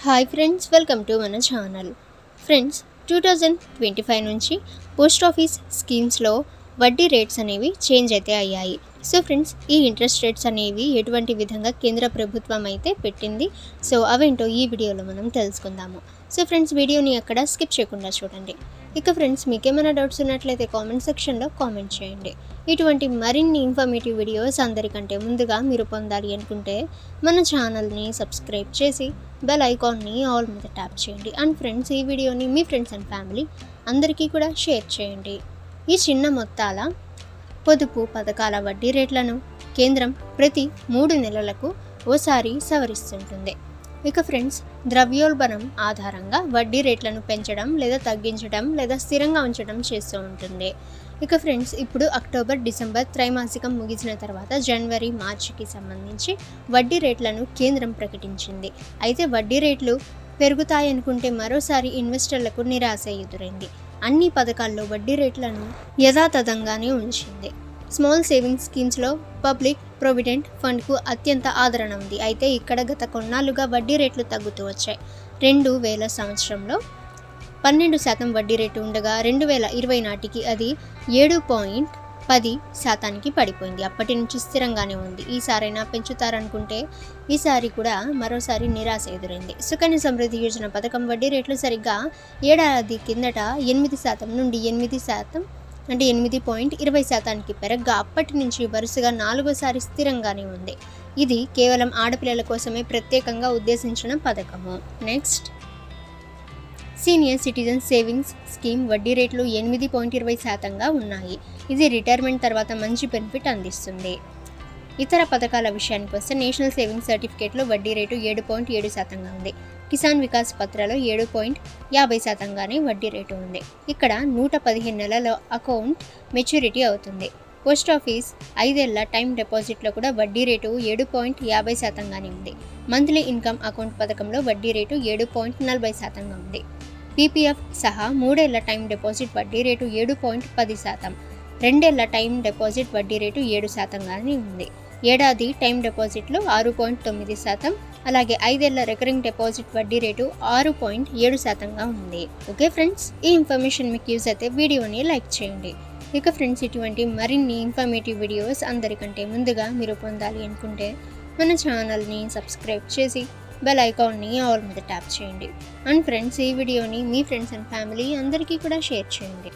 Hi friends, welcome to మన channel. Friends, 2025 నుంచి post office స్కీమ్స్లో వడ్డీ రేట్స్ అనేవి చేంజ్ అయితే అయ్యాయి. సో ఫ్రెండ్స్, ఈ ఇంట్రెస్ట్ రేట్స్ అనేవి ఎటువంటి విధంగా కేంద్ర ప్రభుత్వం అయితే పెట్టింది, సో అవేంటో ఈ వీడియోలో మనం తెలుసుకుందాము. సో ఫ్రెండ్స్, వీడియోని ఎక్కడ స్కిప్ చేయకుండా చూడండి. ఇక ఫ్రెండ్స్, మీకు ఏమైనా డౌట్స్ ఉన్నట్లయితే కామెంట్ సెక్షన్లో కామెంట్ చేయండి. ఇటువంటి మరిన్ని ఇన్ఫర్మేటివ్ వీడియోస్ అందరికంటే ముందుగా మీరు పొందాలి అనుకుంటే మన ఛానల్ని సబ్స్క్రైబ్ చేసి బెల్ ఐకాన్ని ఆల్ మీద ట్యాప్ చేయండి. అండ్ ఫ్రెండ్స్, ఈ వీడియోని మీ ఫ్రెండ్స్ అండ్ ఫ్యామిలీ అందరికీ కూడా షేర్ చేయండి. ఈ చిన్న మొత్తాల పొదుపు పథకాల వడ్డీ రేట్లను కేంద్రం ప్రతి 3 నెలలకు ఓసారి సవరిస్తుంటుంది. ఇక ఫ్రెండ్స్, ద్రవ్యోల్బణం ఆధారంగా వడ్డీ రేట్లను పెంచడం లేదా తగ్గించడం లేదా స్థిరంగా ఉంచడం చేస్తూ ఉంటుంది. ఇక ఫ్రెండ్స్, ఇప్పుడు అక్టోబర్ డిసెంబర్ త్రైమాసికం ముగిసిన తర్వాత జనవరి మార్చికి సంబంధించి వడ్డీ రేట్లను కేంద్రం ప్రకటించింది. అయితే వడ్డీ రేట్లు పెరుగుతాయనుకుంటే మరోసారి ఇన్వెస్టర్లకు నిరాశ ఎదురైంది. అన్ని పథకాల్లో వడ్డీ రేట్లను యథాతథంగానే ఉంచింది. స్మాల్ సేవింగ్స్ స్కీమ్స్లో పబ్లిక్ ప్రొవిడెంట్ ఫండ్కు అత్యంత ఆదరణ ఉంది. అయితే ఇక్కడ గత కొన్నాళ్ళుగా వడ్డీ రేట్లు తగ్గుతూ వచ్చాయి. 2000 సంవత్సరంలో 12% వడ్డీ రేటు ఉండగా 2020 నాటికి అది 7.10% పడిపోయింది. అప్పటి నుంచి స్థిరంగానే ఉంది. ఈసారైనా పెంచుతారనుకుంటే ఈసారి కూడా మరోసారి నిరాశ ఎదురైంది. సుకన్య సమృద్ధి యోజన పథకం వడ్డీ రేట్లు సరిగ్గా ఏడాది కిందట 8% నుండి 8% అంటే 8.20% పెరగ్గా అప్పటి నుంచి వరుసగా 4వసారి స్థిరంగానే ఉంది. ఇది కేవలం ఆడపిల్లల కోసమే ప్రత్యేకంగా ఉద్దేశించిన పథకము. Next, senior citizen savings scheme వడ్డీ రేట్లు 8.20%గా ఉన్నాయి. ఇది రిటైర్మెంట్ తర్వాత మంచి బెనిఫిట్ అందిస్తుంది. ఇతర పథకాల విషయానికి వస్తే నేషనల్ సేవింగ్స్ సర్టిఫికేట్లో వడ్డీ రేటు 7.7%గా ఉంది. కిసాన్ వికాస్ పత్రలో 7.50%గానే వడ్డీ రేటు ఉంది. ఇక్కడ 115 నెలల అకౌంట్ మెచ్యూరిటీ అవుతుంది. పోస్ట్ ఆఫీస్ 5 ఏళ్ల టైం డిపాజిట్లో కూడా వడ్డీ రేటు 7.50%గానే ఉంది. మంత్లీ ఇన్కమ్ అకౌంట్ పథకంలో వడ్డీ రేటు 7.40%గా ఉంది. పీపీఎఫ్ సహా 3 ఏళ్ల టైం డిపాజిట్ వడ్డీ రేటు 7.10%, 2 ఏళ్ల టైం డిపాజిట్ వడ్డీ రేటు 7%గానే ఉంది. ఏడాది టైం డిపాజిట్లు 6.9%, అలాగే 5 ఏళ్ల రికరింగ్ డిపాజిట్ వడ్డీ రేటు 6.7%గా ఉంది. ఓకే ఫ్రెండ్స్, ఈ ఇన్ఫర్మేషన్ మీకు యూజ్ అయితే వీడియోని లైక్ చేయండి. ఇక ఫ్రెండ్స్, ఇటువంటి మరిన్ని ఇన్ఫర్మేటివ్ వీడియోస్ అందరికంటే ముందుగా మీరు పొందాలి అనుకుంటే మన ఛానల్ని సబ్స్క్రైబ్ చేసి బెల్ ఐకాన్ని ఆల్ మీద ట్యాప్ చేయండి. అండ్ ఫ్రెండ్స్, ఈ వీడియోని మీ ఫ్రెండ్స్ అండ్ ఫ్యామిలీ అందరికీ కూడా షేర్ చేయండి.